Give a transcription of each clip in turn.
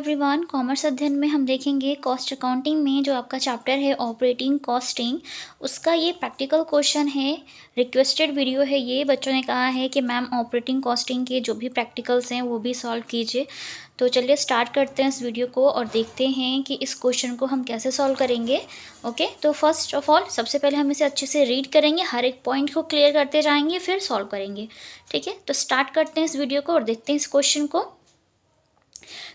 Everyone, commerce अध्ययन में हम देखेंगे कॉस्ट अकाउंटिंग में जो आपका चैप्टर है ऑपरेटिंग कॉस्टिंग, उसका ये प्रैक्टिकल क्वेश्चन है। रिक्वेस्टेड वीडियो है ये। बच्चों ने कहा है कि मैम ऑपरेटिंग कॉस्टिंग के जो भी प्रैक्टिकल्स हैं वो भी सॉल्व कीजिए। तो चलिए स्टार्ट करते हैं इस वीडियो को और देखते हैं कि इस क्वेश्चन को हम कैसे सॉल्व करेंगे। ओके, तो फर्स्ट ऑफ ऑल सबसे पहले हम इसे अच्छे से रीड करेंगे, हर एक पॉइंट को क्लियर करते जाएंगे, फिर सॉल्व करेंगे। ठीक है, तो स्टार्ट करते हैं इस वीडियो को और देखते हैं इस क्वेश्चन को।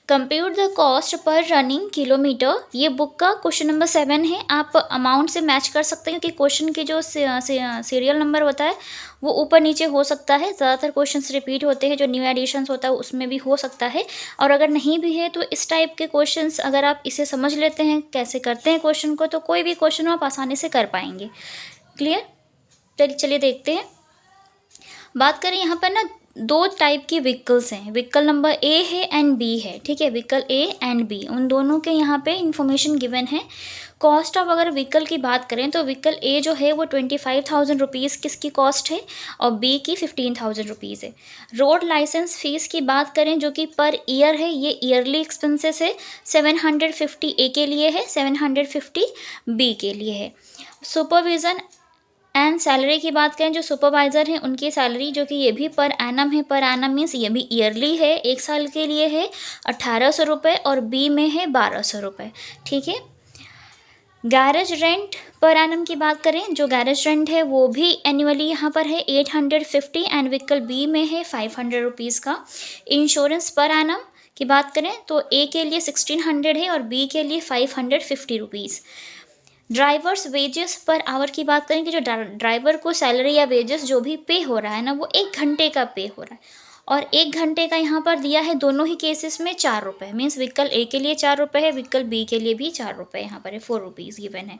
Compute the cost per running kilometre, ये बुक का क्वेश्चन नंबर 7 है। आप अमाउंट से मैच कर सकते हैं क्योंकि क्वेश्चन के जो सीरियल नंबर होता है वो ऊपर नीचे हो सकता है। ज़्यादातर क्वेश्चंस रिपीट होते हैं, जो न्यू एडिशंस होता है उसमें भी हो सकता है। और अगर नहीं भी है तो इस टाइप के क्वेश्चंस अगर आप इसे समझ लेते हैं कैसे करते हैं क्वेश्चन को, तो कोई भी क्वेश्चन आप आसानी से कर पाएंगे। क्लियर? चलिए देखते हैं। बात करें यहाँ पर ना, दो टाइप की व्हीकल्स हैं। व्हीकल नंबर ए है एंड बी है। ठीक है, व्हीकल ए एंड बी, उन दोनों के यहाँ पे इंफॉर्मेशन गिवन है। कॉस्ट ऑफ अगर व्हीकल की बात करें तो व्हीकल ए जो है वो 25,000 रुपीज़ किसकी कॉस्ट है और बी की 15,000 रुपीज़ है। रोड लाइसेंस फीस की बात करें जो कि पर ईयर है, ये ईयरली एक्सपेंसेस है। 750 ए के लिए है, 750 बी के लिए है। सुपरविज़न एंड सैलरी की बात करें, जो सुपरवाइज़र हैं उनकी सैलरी जो कि ये भी पर एनम है। पर एनम मीन्स ये भी ईयरली है, एक साल के लिए है 1800 रुपये और बी में है 1200 रुपये। ठीक है। गैरेज रेंट पर एनम की बात करें, जो गैरेज रेंट है वो भी एनुअली यहाँ पर है 850 एंड व्हीकल बी में है 500 रुपीज़ का। इंश्योरेंस पर एनम की बात करें तो ए के लिए 1600 है और बी के लिए 550 rupees. Drivers wages per hour की बात करें कि जो ड्राइवर को सैलरी या वेजेस जो भी पे हो रहा है ना, वो 1 घंटे का पे हो रहा है और 1 घंटे का यहाँ पर दिया है दोनों ही केसेस में 4 रुपये। मीन्स व्हीकल ए के लिए 4 रुपये है, व्हीकल बी के लिए भी 4 रुपये यहाँ पर है, 4 रुपीज़ गिवन है।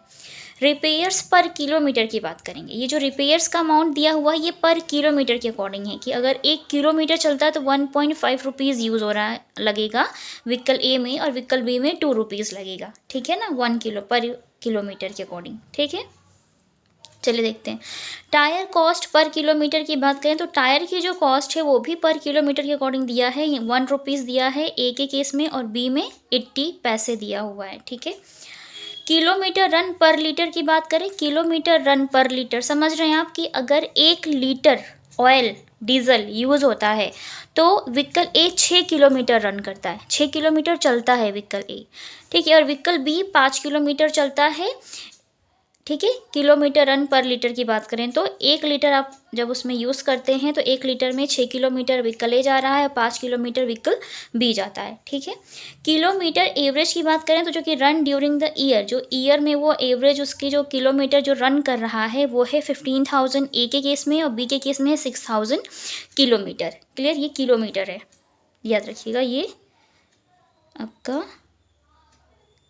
रिपेयर्स पर किलोमीटर की बात करेंगे। ये जो रिपेयर्स का अमाउंट दिया हुआ है ये पर किलोमीटर के अकॉर्डिंग है कि अगर 1 किलोमीटर चलता है तो 1.5 रुपीज़ यूज़ हो रहा है लगेगा व्हीकल ए में और व्हीकल बी में 2 रुपीज़ लगेगा। ठीक है ना, 1 पर किलोमीटर के अकॉर्डिंग। ठीक है, चलिए देखते हैं। टायर कॉस्ट पर किलोमीटर की बात करें तो टायर की जो कॉस्ट है वो भी पर किलोमीटर के अकॉर्डिंग दिया है। 1 रुपीज़ दिया है ए के केस में और बी में 80 पैसे दिया हुआ है। ठीक है। किलोमीटर रन पर लीटर की बात करें, किलोमीटर रन पर लीटर समझ रहे हैं आप कि अगर 1 लीटर ऑयल डीजल यूज़ होता है तो व्हीकल ए 6 किलोमीटर रन करता है, 6 किलोमीटर चलता है व्हीकल ए। ठीक है, और व्हीकल बी 5 किलोमीटर चलता है। ठीक है, किलोमीटर रन पर लीटर की बात करें तो 1 लीटर आप जब उसमें यूज़ करते हैं तो 1 लीटर में 6 किलोमीटर व्हीकल ए जा रहा है और 5 किलोमीटर व्हीकल बी जाता है। ठीक है। किलोमीटर एवरेज की बात करें तो जो कि रन ड्यूरिंग द ईयर, जो ईयर में वो एवरेज उसकी जो किलोमीटर जो रन कर रहा है वो है 15,000 ए के केस में और बी के केस में है 6,000 किलोमीटर। क्लियर, ये किलोमीटर है, याद रखिएगा ये आपका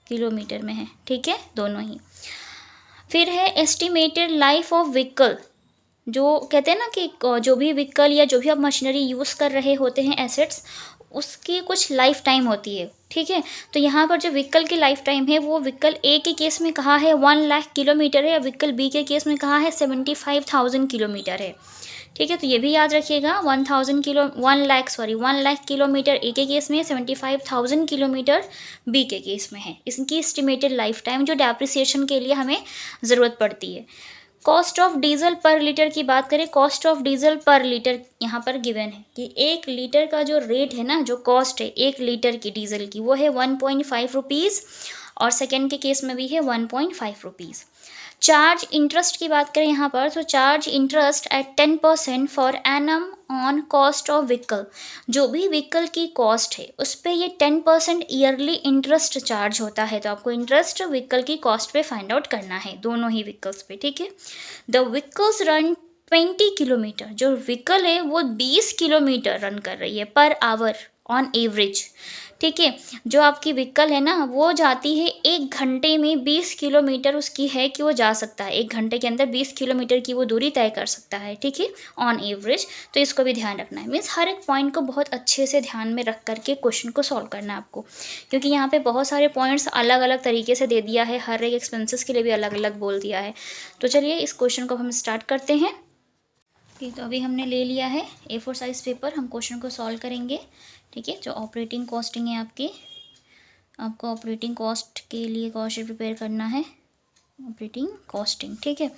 किलोमीटर में है। ठीक है, दोनों ही। फिर है एस्टिमेटेड लाइफ ऑफ व्हीकल, जो कहते हैं ना कि जो भी व्हीकल या जो भी आप मशीनरी यूज़ कर रहे होते हैं एसेट्स, उसकी कुछ लाइफ टाइम होती है। ठीक है, तो यहाँ पर जो व्हीकल की लाइफ टाइम है वो व्हीकल ए के केस में कहा है 1 लाख किलोमीटर है और व्हीकल बी के केस में कहा है 75,000 किलोमीटर है। ठीक है, तो ये भी याद रखिएगा। 1 लाख किलोमीटर ए के केस में, 75,000 किलोमीटर बी के केस में है। इसकी एस्टिमेटेड लाइफ टाइम जो डेप्रिसिएशन के लिए हमें ज़रूरत पड़ती है। कॉस्ट ऑफ डीजल पर लीटर की बात करें, कॉस्ट ऑफ डीजल पर लीटर यहाँ पर गिवन है कि 1 लीटर का जो रेट है ना, जो कॉस्ट है 1 लीटर की डीजल की, वो है 1.5 रुपीज़ और सेकेंड के केस में भी है 1.5 रुपीज़। चार्ज इंटरेस्ट की बात करें यहाँ पर, तो charge interest eight 10% for annum on cost of vehicle, जो भी व्हीकल की कॉस्ट है उस पर ये 10% ईयरली इंटरेस्ट चार्ज होता है। तो आपको इंटरेस्ट व्हीकल की कॉस्ट पे फाइंड आउट करना है, दोनों ही व्हीकल्स पे। ठीक है। द व्हीकल्स रन 20 किलोमीटर, जो व्हीकल है वो 20 किलोमीटर रन कर रही है पर आवर ऑन एवरेज। ठीक है, जो आपकी व्हीकल है ना वो जाती है 1 घंटे में 20 किलोमीटर उसकी है कि वो जा सकता है, 1 घंटे के अंदर 20 किलोमीटर की वो दूरी तय कर सकता है। ठीक है, ऑन एवरेज। तो इसको भी ध्यान रखना है। मीन्स हर एक पॉइंट को बहुत अच्छे से ध्यान में रख करके क्वेश्चन को सॉल्व करना है आपको, क्योंकि यहाँ पे बहुत सारे पॉइंट्स अलग अलग तरीके से दे दिया है, हर एक एक्सपेंसेस के लिए भी अलग अलग बोल दिया है। तो चलिए इस क्वेश्चन को हम स्टार्ट करते हैं। ठीक, तो अभी हमने ले लिया है A4 साइज़ पेपर, हम क्वेश्चन को सॉल्व करेंगे। ठीक है, जो ऑपरेटिंग कॉस्टिंग है आपकी आपको ऑपरेटिंग कॉस्ट के लिए कॉस्ट शीट प्रिपेयर करना है, ऑपरेटिंग कॉस्टिंग, ठीक है।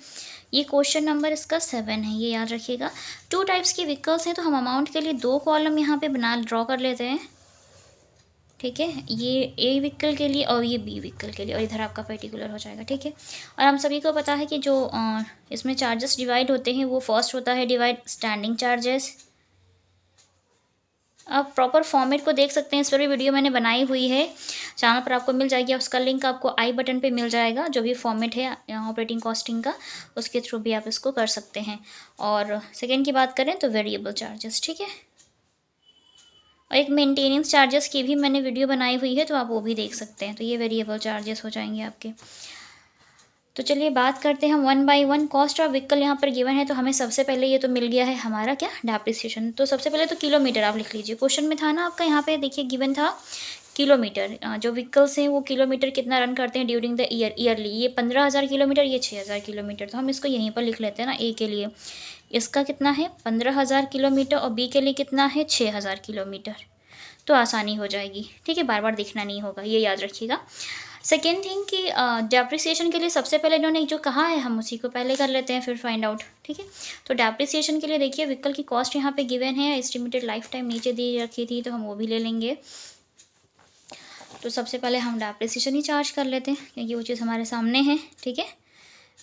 ये क्वेश्चन नंबर इसका 7 है, ये याद रखिएगा। 2 टाइप्स की व्हीकल्स हैं, तो हम अमाउंट के लिए 2 कॉलम यहाँ पे ड्रॉ कर लेते हैं, ठीक है। ये ए व्हीकल के लिए और ये बी व्हीकल के लिए, और इधर आपका पर्टिकुलर हो जाएगा, ठीक है। और हम सभी को पता है कि जो इसमें चार्जेस डिवाइड होते हैं वो फर्स्ट होता है डिवाइड स्टैंडिंग चार्जेस। आप प्रॉपर फॉर्मेट को देख सकते हैं, इस पर भी वीडियो मैंने बनाई हुई है, चैनल पर आपको मिल जाएगी, उसका लिंक आपको आई बटन पे मिल जाएगा। जो भी फॉर्मेट है ऑपरेटिंग कॉस्टिंग का, उसके थ्रू भी आप इसको कर सकते हैं। और सेकेंड की बात करें तो वेरिएबल चार्जेस, ठीक है। और एक मेंटेनेंस चार्जेस की भी मैंने वीडियो बनाई हुई है, तो आप वो भी देख सकते हैं। तो ये वेरिएबल चार्जेस हो जाएंगे आपके। तो चलिए बात करते हैं हम 1 बाय 1। कॉस्ट ऑफ व्हीकल यहाँ पर गिवन है, तो हमें सबसे पहले ये तो मिल गया है हमारा क्या, डेप्रिसिएशन। तो सबसे पहले तो किलोमीटर आप लिख लीजिए, क्वेश्चन में था ना आपका, यहाँ पे देखिए गिवन था किलोमीटर। जो व्हीकल्स हैं वो किलोमीटर कितना रन करते हैं ड्यूरिंग द ईयरली। ये 15,000 किलोमीटर, ये 6,000 किलोमीटर। तो हम इसको यहीं पर लिख लेते हैं ना, ए के लिए इसका कितना है 15,000 किलोमीटर, और बी के लिए कितना है 6,000 किलोमीटर। तो आसानी हो जाएगी, ठीक है, बार बार देखना नहीं होगा, ये याद रखिएगा। सेकेंड थिंग कि डेप्रिसिएशन के लिए सबसे पहले इन्होंने जो कहा है हम उसी को पहले कर लेते हैं, फिर फाइंड आउट, ठीक है। तो डेप्रिसिएशन के लिए देखिए व्हीकल की कॉस्ट यहाँ पे गिवन है, एस्टिमेटेड लाइफ टाइम नीचे दी रखी थी, तो हम वो भी ले लेंगे। तो सबसे पहले हम डेप्रिसिएशन ही चार्ज कर लेते हैं, क्योंकि वो चीज़ हमारे सामने है, ठीक है।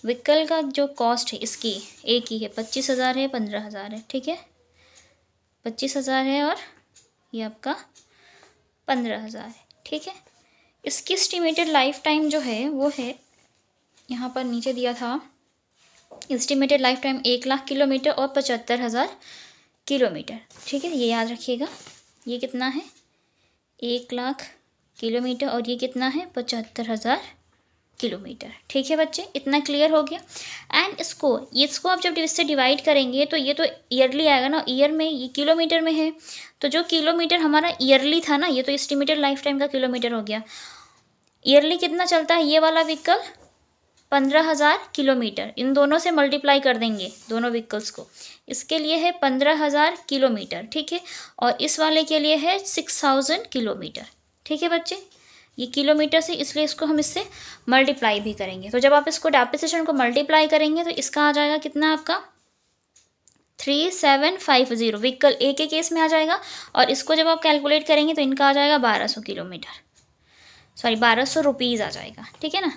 व्हीकल का जो कॉस्ट है इसकी एक ही है, 25,000 है, 15,000 है, ठीक है। 25,000 है और ये आपका 15,000 है, ठीक है। इसकी एस्टिमेटेड लाइफ टाइम जो है वो है, यहाँ पर नीचे दिया था एस्टिमेटेड लाइफ टाइम 1,00,000 किलोमीटर और 75,000 किलोमीटर, ठीक है। ये याद रखिएगा, ये कितना है 1,00,000 किलोमीटर और ये कितना है 75,000 किलोमीटर, ठीक है बच्चे, इतना क्लियर हो गया। एंड इसको आप जब इससे डिवाइड करेंगे तो ये तो ईयरली आएगा ना, ईयर में ये किलोमीटर में है, तो जो किलोमीटर हमारा ईयरली था ना, ये तो एस्टिमेटेड लाइफ टाइम का किलोमीटर हो गया। ईयरली कितना चलता है ये वाला व्हीकल 15,000 किलोमीटर, इन दोनों से मल्टीप्लाई कर देंगे दोनों व्हीकल्स को, इसके लिए है 15,000 किलोमीटर, ठीक है। और इस वाले के लिए है 6,000 किलोमीटर, ठीक है बच्चे। ये किलोमीटर से, इसलिए इसको हम इससे मल्टीप्लाई भी करेंगे। तो जब आप इसको डेप्रिसिएशन को मल्टीप्लाई करेंगे तो इसका आ जाएगा कितना आपका 3750 व्हीकल ए के केस में आ जाएगा। और इसको जब आप कैलकुलेट करेंगे तो इनका आ जाएगा 1200 किलोमीटर, सॉरी 1200 रुपीज़ आ जाएगा, ठीक है ना,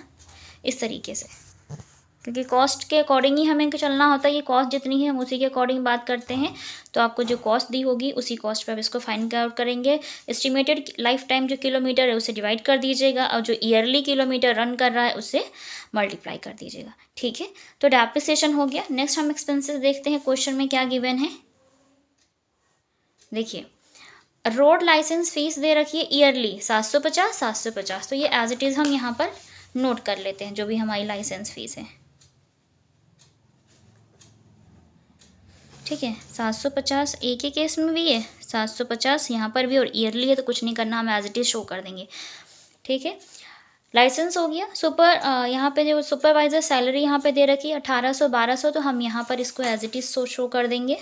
इस तरीके से। क्योंकि कॉस्ट के अकॉर्डिंग ही हमें चलना होता है, ये कॉस्ट जितनी है हम उसी के अकॉर्डिंग बात करते हैं। तो आपको जो कॉस्ट दी होगी उसी कॉस्ट पे आप इसको फाइंड आउट करेंगे। एस्टिमेटेड लाइफ टाइम जो किलोमीटर है उसे डिवाइड कर दीजिएगा, और जो ईयरली किलोमीटर रन कर रहा है उससे मल्टीप्लाई कर दीजिएगा, ठीक है। तो डेप्रिसिएशन हो गया। नेक्स्ट हम एक्सपेंसेस देखते हैं, क्वेश्चन में क्या गिवन है। देखिए रोड लाइसेंस फीस दे रखी है ईयरली 750। तो ये एज इट इज़ हम यहाँ पर नोट कर लेते हैं, जो भी हमारी लाइसेंस फीस है, ठीक है। 750 ए के केस में भी है, 750 यहाँ पर भी, और ईयरली है तो कुछ नहीं करना, हम एज इट इज़ शो कर देंगे, ठीक है। लाइसेंस हो गया। यहाँ पे जो सुपरवाइज़र सैलरी यहाँ पे दे रखी है 1800 1200, तो हम यहाँ पर इसको एज इट इज़ शो कर देंगे।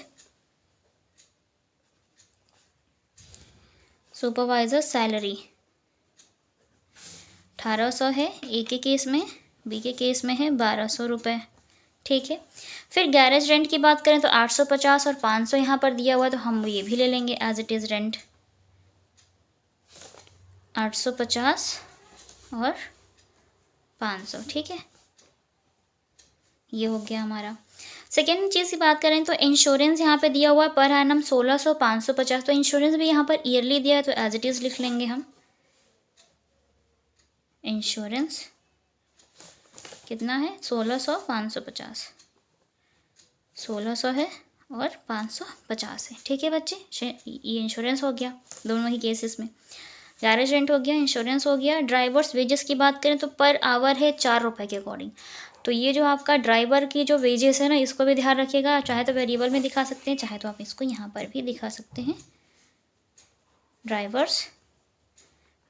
सुपरवाइज़र सैलरी 1800 है ए के केस में, बी के केस में है 1200 रुपये, ठीक है। फिर गैरेज रेंट की बात करें तो 850 और 500 यहाँ पर दिया हुआ है, तो हम ये भी ले लेंगे एज इट इज़ रेंट 850 और 500, ठीक है। ये हो गया हमारा। सेकेंड चीज़ की बात करें तो इंश्योरेंस यहाँ पे दिया हुआ है पर एनम 1600 550, तो इंश्योरेंस भी यहाँ पर ईयरली दिया है, तो एज इट इज़ लिख लेंगे हम। इंश्योरेंस कितना है 1600 550, 1600 है और 550 है, ठीक है बच्चे। ये इंश्योरेंस हो गया दोनों ही केसेस में। गैरेज रेंट हो गया, इंश्योरेंस हो गया। ड्राइवर्स वेजेस की बात करें तो पर आवर है 4 रुपये के अकॉर्डिंग। तो ये जो आपका ड्राइवर की जो वेजेस है ना, इसको भी ध्यान रखिएगा। चाहे तो वेरिएबल में दिखा सकते हैं, चाहे तो आप इसको यहाँ पर भी दिखा सकते हैं, ड्राइवर्स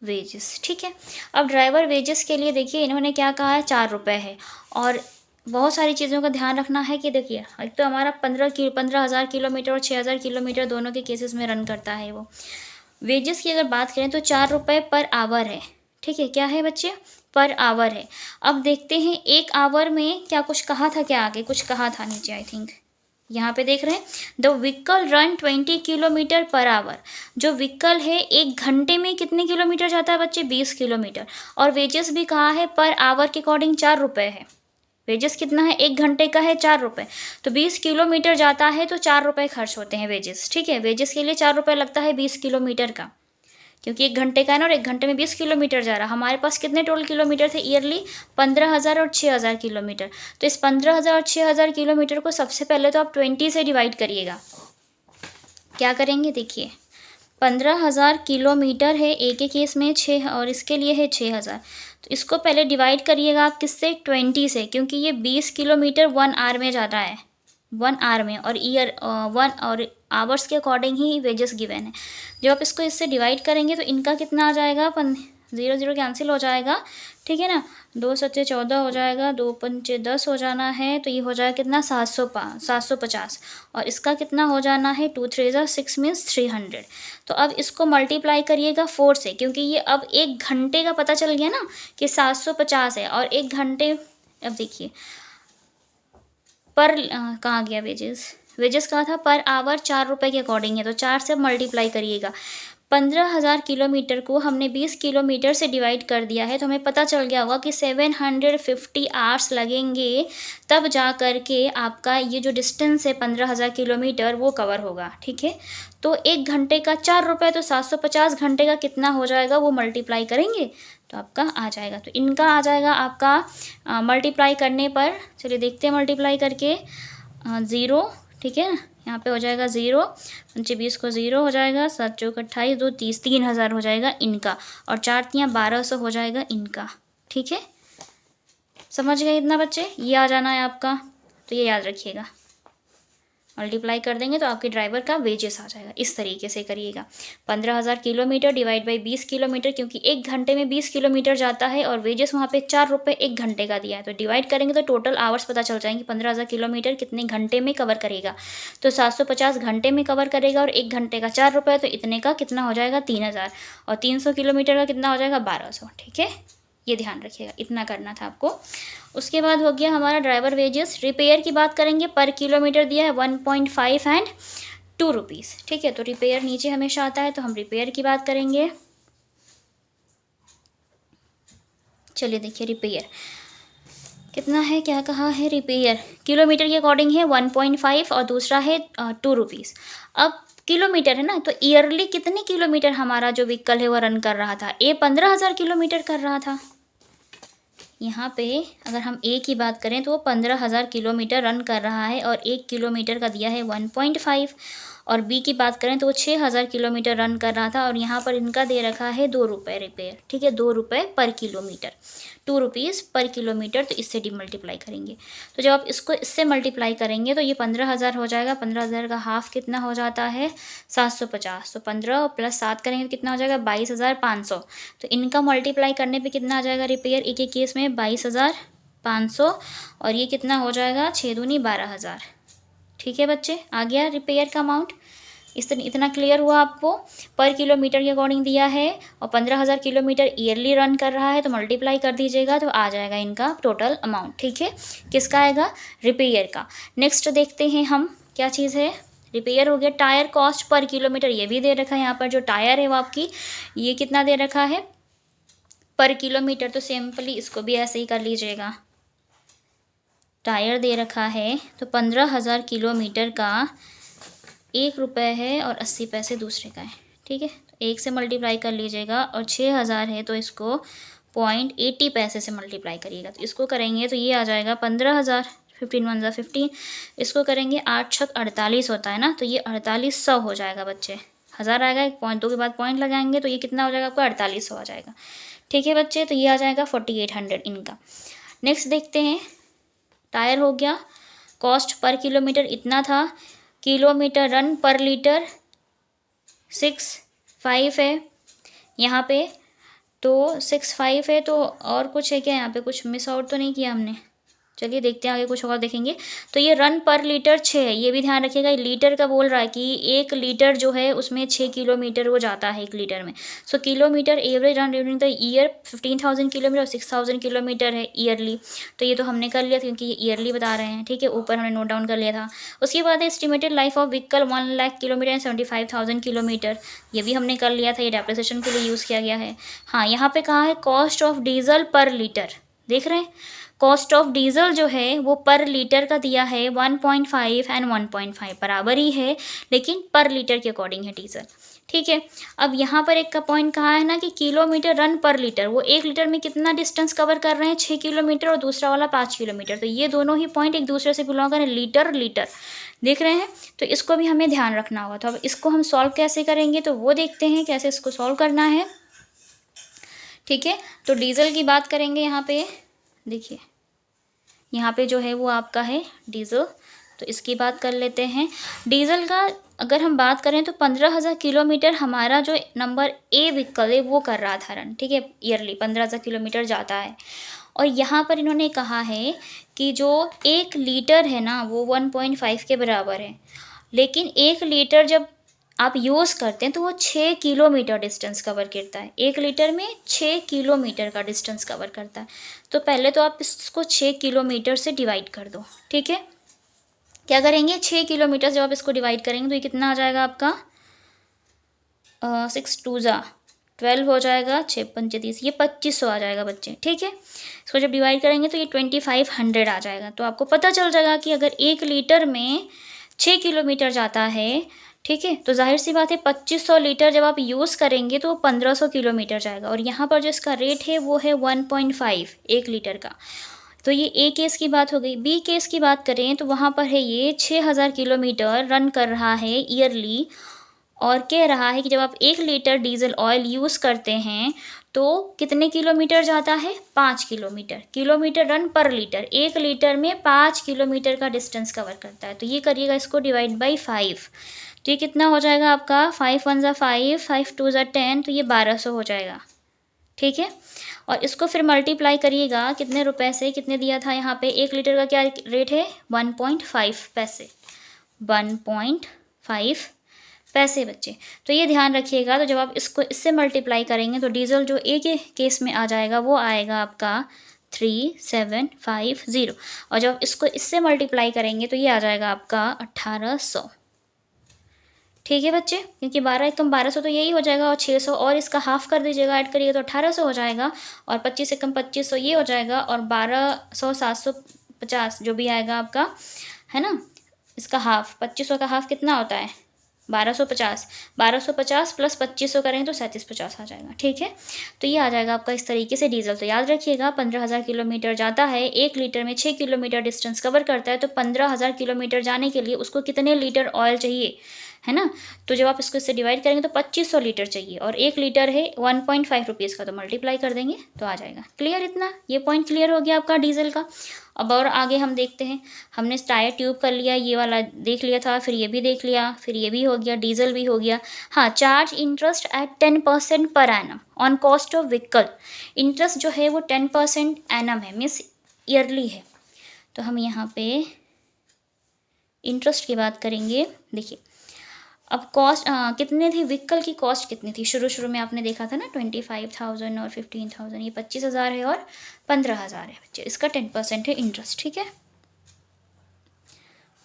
वेजेस, ठीक है। अब ड्राइवर वेजेस के लिए देखिए इन्होंने क्या कहा है 4 रुपये है, और बहुत सारी चीज़ों का ध्यान रखना है कि देखिए एक तो हमारा 15,000 किलोमीटर और 6,000 किलोमीटर दोनों के केसेस में रन करता है वो। वेजेस की अगर बात करें तो 4 रुपये पर आवर है, ठीक है, क्या है बच्चे, पर आवर है। अब देखते हैं 1 आवर में क्या कुछ कहा था, क्या आगे कुछ कहा था नीचे, आई थिंक यहाँ पे देख रहे हैं, the vehicle run 20 kilometre per hour. जो व्हीकल है 1 घंटे में कितने किलोमीटर जाता है बच्चे, 20 किलोमीटर। और वेजेस भी कहा है पर आवर के अकॉर्डिंग 4 रुपये है। वेजेस कितना है, 1 घंटे का है 4 रुपये, तो 20 किलोमीटर जाता है तो 4 रुपये खर्च होते हैं वेजेस। ठीक है, वेजेस के लिए 4 रुपये लगता है 20 किलोमीटर का, क्योंकि 1 घंटे का है ना, और 1 घंटे में 20 किलोमीटर जा रहा। हमारे पास कितने टोटल किलोमीटर थे ईयरली, 15,000 और 6,000 किलोमीटर। तो इस 15,000 और 6,000 किलोमीटर को सबसे पहले तो आप 20 से डिवाइड करिएगा। क्या करेंगे, देखिए 15,000 किलोमीटर है एक एक केस में 6, और इसके लिए है 6,000। तो इसको पहले डिवाइड करिएगा आप किससे, 20 से, क्योंकि ये 20 किलोमीटर 1 आवर में जाता है, 1 आवर में, और 1 और आवर्स के अकॉर्डिंग ही वेजेस गिवन है। जब आप इसको इससे डिवाइड करेंगे तो इनका कितना आ जाएगा, 0 0 कैंसिल हो जाएगा, ठीक है ना, 2 सत्ते 14 हो जाएगा, 2 पंचे 10 हो जाना है, तो ये हो जाएगा कितना, 750। और इसका कितना हो जाना है, 2 3 6 मीन्स 300। तो अब इसको मल्टीप्लाई करिएगा 4 से, क्योंकि ये अब 1 घंटे का पता चल गया ना कि 750 है, और 1 घंटे, अब देखिए पर कहाँ गया वेजेस कहाँ था, पर आवर 4 रुपये के अकॉर्डिंग है, तो 4 से मल्टीप्लाई करिएगा। 15,000 किलोमीटर को हमने 20 किलोमीटर से डिवाइड कर दिया है, तो हमें पता चल गया होगा कि 750 आवर्स लगेंगे, तब जा कर के आपका ये जो डिस्टेंस है 15,000 किलोमीटर वो कवर होगा। ठीक है, तो 1 घंटे का 4 रुपये, तो 750 घंटे का कितना हो जाएगा वो मल्टीप्लाई करेंगे तो आपका आ जाएगा। तो इनका आ जाएगा आपका मल्टीप्लाई करने पर, चलिए देखते हैं मल्टीप्लाई करके, 0, ठीक है ना, यहाँ पे हो जाएगा 0, 20 को 0 हो जाएगा, 7 चौक 28, 2 30, 3,000 हो जाएगा इनका, और 4 तियाँ 1200 हो जाएगा इनका। ठीक है, समझ गए इतना बच्चे, ये आ जाना है आपका, तो ये याद रखिएगा। मल्टीप्लाई कर देंगे तो आपके ड्राइवर का वेजेस आ जाएगा। इस तरीके से करिएगा, 15,000 किलोमीटर डिवाइड बाई 20 किलोमीटर, क्योंकि 1 घंटे में 20 किलोमीटर जाता है, और वेजेस वहाँ पे 4 रुपये 1 घंटे का दिया है, तो डिवाइड करेंगे तो टोटल आवर्स पता चल जाएंगे 15,000 किलोमीटर कितने घंटे में कवर करेगा। तो 750 घंटे में कवर करेगा, और 1 घंटे का 4 रुपये, तो इतने का कितना हो जाएगा, 3,000, और 300 किलोमीटर का कितना हो जाएगा, 1200। ठीक है, ये ध्यान रखिएगा, इतना करना था आपको। उसके बाद हो गया हमारा ड्राइवर वेजेस। रिपेयर की बात करेंगे, पर किलोमीटर दिया है 1.5 एंड 2 रुपीज़। ठीक है, तो रिपेयर नीचे हमेशा आता है, तो हम रिपेयर की बात करेंगे। चलिए देखिए रिपेयर कितना है, क्या कहा है, रिपेयर किलोमीटर के अकॉर्डिंग है 1.5, और दूसरा है 2 रुपीज़। अब किलोमीटर है ना, तो ईयरली कितने किलोमीटर हमारा जो व्हीकल है वो रन कर रहा था, 15,000 किलोमीटर कर रहा था। यहाँ पे अगर हम ए की बात करें तो वो 15,000 किलोमीटर रन कर रहा है, और 1 किलोमीटर का दिया है 1.5, और बी की बात करें तो वो 6,000 किलोमीटर रन कर रहा था, और यहाँ पर इनका दे रखा है 2 रुपये रिपेयर। ठीक है, 2 रुपये पर किलोमीटर, 2 रुपीज़ पर किलोमीटर, तो इससे मल्टीप्लाई करेंगे। तो जब आप इसको इससे मल्टीप्लाई करेंगे तो ये 15,000 हो जाएगा, 15,000 का हाफ कितना हो जाता है, 750, तो 15 + 7 करेंगे तो कितना हो जाएगा, 22,500। तो इनका मल्टीप्लाई करने पे कितना आ जाएगा रिपेयर, एक एक केस में 22,500, और ये कितना हो जाएगा, 6 दूनी 12,000। ठीक है बच्चे, आ गया रिपेयर का अमाउंट। इतना क्लियर हुआ आपको, पर किलोमीटर के अकॉर्डिंग दिया है, और 15,000 किलोमीटर ईयरली रन कर रहा है, तो मल्टीप्लाई कर दीजिएगा तो आ जाएगा इनका टोटल अमाउंट। ठीक है, किसका आएगा, रिपेयर का। नेक्स्ट देखते हैं हम क्या चीज़ है, रिपेयर हो गया। टायर कॉस्ट पर किलोमीटर, ये भी दे रखा है, यहाँ पर जो टायर है वो आपकी ये कितना दे रखा है, पर किलोमीटर, तो सिंपली इसको भी ऐसे ही कर लीजिएगा। टायर दे रखा है तो 15,000 किलोमीटर का 1 रुपये है, और 80 पैसे दूसरे का है। ठीक है, तो 1 से मल्टीप्लाई कर लीजिएगा, और 6,000 है तो इसको 0.80 पैसे से मल्टीप्लाई करिएगा। तो इसको करेंगे तो ये आ जाएगा 15,000, 15 1 15, इसको करेंगे 8 6 48 होता है ना, तो ये 4800 हो जाएगा बच्चे। 1000 आएगा, 1 पॉइंट 2 के बाद पॉइंट लगाएंगे तो ये कितना हो जाएगा आपका, 4800 आ जाएगा। ठीक है बच्चे, तो ये आ जाएगा 4800 इनका। नेक्स्ट देखते हैं, टायर हो गया, कॉस्ट पर किलोमीटर इतना था, किलोमीटर रन पर लीटर 6.5 है यहाँ पे, तो 6.5 है, तो और कुछ है क्या यहाँ पे, कुछ मिस आउट तो नहीं किया हमने, चलिए देखते हैं आगे कुछ और देखेंगे। तो ये रन पर लीटर 6 है, ये भी ध्यान रखिएगा। लीटर का बोल रहा है कि 1 लीटर जो है उसमें 6 किलोमीटर वो जाता है 1 लीटर में। So kilometre average run during the year 15,000 kilometre और 6,000 किलोमीटर है ईयरली। तो ये तो हमने कर लिया था क्योंकि ये ईयरली बता रहे हैं, ठीक है, ऊपर हमने नोट डाउन कर लिया था। उसके बाद है estimated life of vehicle 1 lakh kilometre and 75,000 kilometre, ये भी हमने कर लिया था, ये डेप्रिसिएशन के लिए यूज़ किया गया है। हाँ, यहाँ पे कहा है कॉस्ट ऑफ डीजल पर लीटर, देख रहे हैं, कॉस्ट ऑफ डीजल जो है वो पर लीटर का दिया है 1.5 एंड 1.5 बराबर ही है, लेकिन पर लीटर के अकॉर्डिंग है डीजल, ठीक है। अब यहाँ पर एक का पॉइंट कहा है ना कि किलोमीटर रन पर लीटर, वो 1 लीटर में कितना डिस्टेंस कवर कर रहे हैं, 6 किलोमीटर, और दूसरा वाला 5 किलोमीटर। तो ये दोनों ही पॉइंट एक दूसरे से बिलोंग करें, लीटर लीटर, देख रहे हैं। तो इसको भी हमें ध्यान रखना होगा। तो अब इसको हम सॉल्व कैसे करेंगे, तो वो देखते हैं कैसे इसको सॉल्व करना है, ठीक है। तो डीजल की बात करेंगे यहाँ पे, देखिए यहाँ पे जो है वो आपका है डीजल, तो इसकी बात कर लेते हैं। डीजल का अगर हम बात करें तो 15,000 किलोमीटर हमारा जो नंबर ए व्हीकल है वो कर रहा था रन, ठीक है, ईयरली 15,000 किलोमीटर जाता है। और यहाँ पर इन्होंने कहा है कि जो 1 लीटर है ना वो 1.5 के बराबर है, लेकिन 1 लीटर जब आप यूज़ करते हैं तो वो 6 किलोमीटर डिस्टेंस कवर करता है। 1 लीटर में 6 किलोमीटर का डिस्टेंस कवर करता है। तो पहले तो आप इसको 6 किलोमीटर से डिवाइड कर दो, ठीक है। क्या करेंगे, 6 किलोमीटर जब आप इसको डिवाइड करेंगे तो ये कितना आ जाएगा आपका, 6 2 जा 12 हो जाएगा, 6 पंचे 30, ये 2500 आ जाएगा बच्चे, ठीक है। इसको जब डिवाइड करेंगे तो ये 2500 आ जाएगा। तो आपको पता चल जाएगा कि अगर 1 लीटर में 6 किलोमीटर जाता है, ठीक है, तो जाहिर सी बात है 2500 लीटर जब आप यूज़ करेंगे तो 1500 किलोमीटर जाएगा। और यहाँ पर जो इसका रेट है वो है 1.5 1 लीटर का। तो ये ए केस की बात हो गई। बी केस की बात करें तो वहाँ पर है ये 6,000 किलोमीटर रन कर रहा है ईयरली, और कह रहा है कि जब आप 1 लीटर डीजल ऑयल यूज़ करते हैं तो कितने किलोमीटर जाता है, 5 किलोमीटर। किलोमीटर रन पर लीटर, 1 लीटर में 5 किलोमीटर का डिस्टेंस कवर करता है। तो ये करिएगा इसको डिवाइड बाई 5, तो ये कितना हो जाएगा आपका, 5 1 ज़ा 5, 5 2 ज़ा 10, तो ये 1200 हो जाएगा, ठीक है। और इसको फिर मल्टीप्लाई करिएगा कितने रुपए से, कितने दिया था यहाँ पे, 1 लीटर का क्या रेट है, 1.5 पैसे, 1.5 पैसे बच्चे। तो ये ध्यान रखिएगा। तो जब आप इसको इससे मल्टीप्लाई करेंगे तो डीजल जो एक ही केस में आ जाएगा वो आएगा आपका 3750, और जब इसको इससे मल्टीप्लाई करेंगे तो ये आ जाएगा आपका 1800, ठीक है बच्चे, क्योंकि 12 एकम 1200 तो यही हो जाएगा, और 600 और इसका हाफ कर दीजिएगा, ऐड करिएगा तो 1800 हो जाएगा, और 25 एकम 2500 ये हो जाएगा, और 1200 750 जो भी आएगा आपका, है ना, इसका हाफ, 2500 का हाफ कितना होता है, 1250, 1250 प्लस 2500 करें तो 3750 आ जाएगा, ठीक है। तो ये आ जाएगा आपका इस तरीके से डीजल। तो याद रखिएगा 15,000 किलोमीटर जाता है, 1 लीटर में 6 किलोमीटर डिस्टेंस कवर करता है, तो 15,000 किलोमीटर जाने के लिए उसको कितने लीटर ऑयल चाहिए, है ना। तो जब आप इसको इससे डिवाइड करेंगे तो 2500 लीटर चाहिए, और 1 लीटर है 1.5 रुपीज़ का, तो मल्टीप्लाई कर देंगे तो आ जाएगा। क्लियर, इतना ये पॉइंट क्लियर हो गया आपका डीजल का। अब और आगे हम देखते हैं। हमने टायर ट्यूब कर लिया, ये वाला देख लिया था, फिर ये भी देख लिया, फिर ये भी हो गया, डीजल भी हो गया। हाँ, charge interest eight 10% per annum on cost of vehicle. Interest जो है वो 10% एनम है, मीन्स ईयरली है। तो हम यहाँ पे इंटरेस्ट की बात करेंगे। देखिए अब कॉस्ट कितने थी, व्हीकल की कॉस्ट कितनी थी, शुरू में आपने देखा था ना 25,000 और 15,000, ये 25,000 है और 15,000 है बच्चे। इसका 10% है इंटरेस्ट, ठीक है।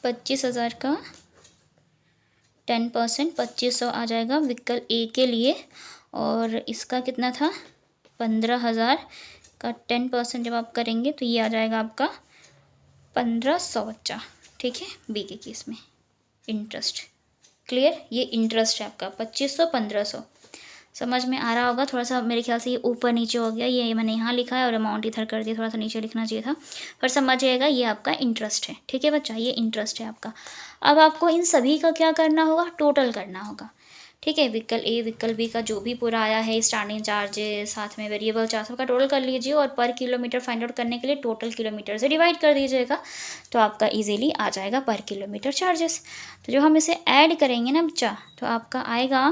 25,000 का 10% 2500 आ जाएगा व्हीकल ए के लिए, और इसका कितना था 15,000 का 10% जब आप करेंगे तो ये आ जाएगा आपका 1500 बच्चा, ठीक है, बी के केस में इंटरेस्ट। क्लियर, ये इंटरेस्ट है आपका 2500 1500, समझ में आ रहा होगा। थोड़ा सा मेरे ख्याल से ये ऊपर नीचे हो गया, ये मैंने यहाँ लिखा है और अमाउंट इधर कर दिया, थोड़ा सा नीचे लिखना चाहिए था, पर समझिएगा ये आपका इंटरेस्ट है, ठीक है बच्चा, ये इंटरेस्ट है आपका। अब आपको इन सभी का क्या करना होगा, टोटल करना होगा, ठीक है। व्हीकल ए व्हीकल बी का जो भी पूरा आया है, स्टार्टिंग चार्जेस साथ में वेरिएबल चार्ज, सबका टोटल कर लीजिए, और पर किलोमीटर फाइंड आउट करने के लिए टोटल किलोमीटर से डिवाइड कर दीजिएगा, तो आपका इजीली आ जाएगा पर किलोमीटर चार्जेस। तो जो हम इसे ऐड करेंगे ना बच्चा, तो आपका आएगा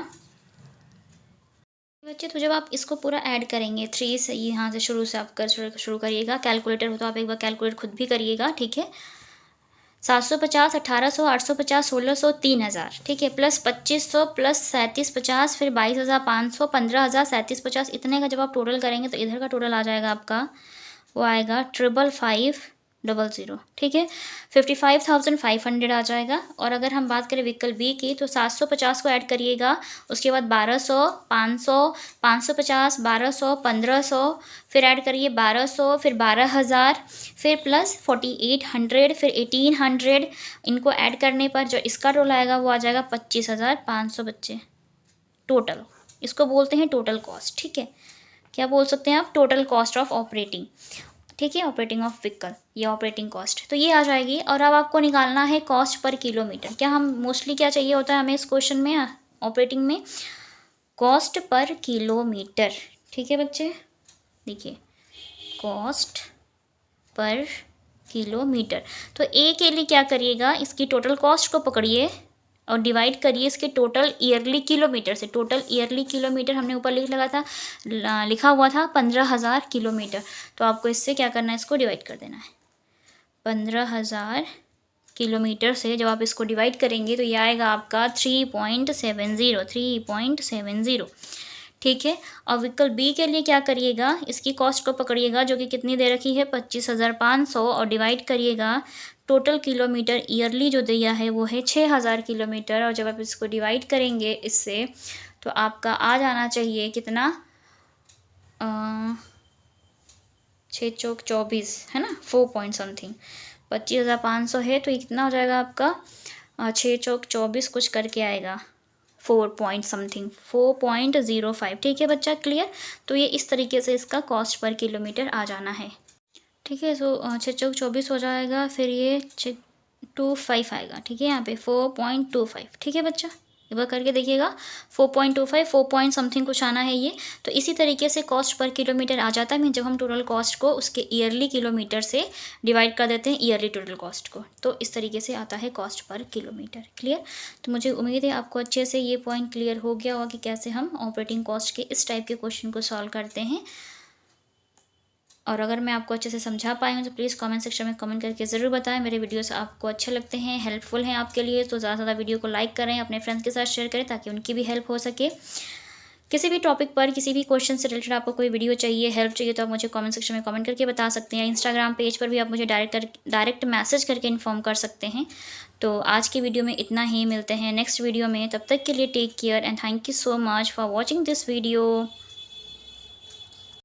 बच्चे तो जब आप इसको पूरा ऐड करेंगे 3 से, यहाँ से शुरू से आप कर शुरू करिएगा। कैलकुलेटर हो तो आप एक बार कैलकुलेट खुद भी करिएगा, ठीक है। 750, 1800, 850, 1600, 3000, ठीक है, प्लस 2500, प्लस 3750, फिर 22,500, 15,000, 3750, इतने का जब आप टोटल करेंगे तो इधर का टोटल आ जाएगा आपका, वो आएगा 555,000, ठीक है, 55,500 आ जाएगा। और अगर हम बात करें विकल्प बी की तो 750 को ऐड करिएगा, उसके बाद 1200, 500, 550, 1200, 1500, फिर ऐड करिए 1200, फिर 12,000, फिर प्लस 4800, फिर 1800, इनको ऐड करने पर जो इसका टोटल आएगा वो आ जाएगा 25,500 बच्चे टोटल। इसको बोलते हैं टोटल कॉस्ट, ठीक है। क्या बोल सकते हैं आप? टोटल कॉस्ट ऑफ ऑपरेटिंग, ठीक है, ऑपरेटिंग ऑफ व्हीकल, ये ऑपरेटिंग कॉस्ट तो ये आ जाएगी। और अब आपको निकालना है कॉस्ट पर किलोमीटर। क्या हम मोस्टली क्या चाहिए होता है हमें इस क्वेश्चन में, ऑपरेटिंग में, कॉस्ट पर किलोमीटर, ठीक है बच्चे। देखिए कॉस्ट पर किलोमीटर, तो ए के लिए क्या करिएगा, इसकी टोटल कॉस्ट को पकड़िए और डिवाइड करिए इसके टोटल ईयरली किलोमीटर से। टोटल ईयरली किलोमीटर हमने ऊपर लिखा हुआ था 15,000 किलोमीटर, तो आपको इससे क्या करना है, इसको डिवाइड कर देना है। 15,000 किलोमीटर से जब आप इसको डिवाइड करेंगे तो ये आएगा आपका 3.70, ठीक है। और विकल्प बी के लिए क्या करिएगा, इसकी कॉस्ट को पकड़िएगा जो कि कितनी दे रखी है 25,500, और डिवाइड करिएगा टोटल किलोमीटर ईयरली जो दिया है वो है 6,000 किलोमीटर। और जब आप इसको डिवाइड करेंगे इससे तो आपका आ जाना चाहिए कितना, 6 चौक 24 है ना, 4 पॉइंट समथिंग, 25,500 है तो ये कितना हो जाएगा आपका, 6 चौक 24 कुछ करके आएगा 4 पॉइंट समथिंग, 4.05, ठीक है बच्चा, क्लियर। तो ये इस तरीके से इसका कॉस्ट पर किलोमीटर आ जाना है, ठीक है। तो 6 चौक 24 हो जाएगा, फिर ये 25 आएगा, ठीक है, यहाँ पे 4.25, ठीक है बच्चा, एक बार करके देखिएगा, 4.25, 4 पॉइंट समथिंग कुछ आना है ये। तो इसी तरीके से कॉस्ट पर किलोमीटर आ जाता है, जब हम टोटल कॉस्ट को उसके ईयरली किलोमीटर से डिवाइड कर देते हैं ईयरली टोटल कॉस्ट को, तो इस तरीके से आता है कॉस्ट पर किलोमीटर, क्लियर। तो मुझे उम्मीद है आपको अच्छे से ये पॉइंट क्लियर हो गया होगा कि कैसे हम ऑपरेटिंग कॉस्ट के इस टाइप के क्वेश्चन को सॉल्व करते हैं। और अगर मैं आपको अच्छे से समझा पाई हूँ तो प्लीज़ कमेंट सेक्शन में कमेंट करके ज़रूर बताएं। मेरे वीडियोस आपको अच्छे लगते हैं, हेल्पफुल हैं आपके लिए, तो ज़्यादा से ज़्यादा वीडियो को लाइक करें, अपने फ्रेंड्स के साथ शेयर करें ताकि उनकी भी हेल्प हो सके। किसी भी टॉपिक पर, किसी भी क्वेश्चन से रिलेटेड आपको कोई वीडियो चाहिए, हेल्प चाहिए, तो आप मुझे कमेंट सेक्शन में कमेंट करके बता सकते हैं। इंस्टाग्राम पेज पर भी आप मुझे डायरेक्ट मैसेज करके इन्फॉर्म कर सकते हैं। तो आज की वीडियो में इतना ही, मिलते हैं नेक्स्ट वीडियो में, तब तक के लिए take care and thank you so much for watching this video.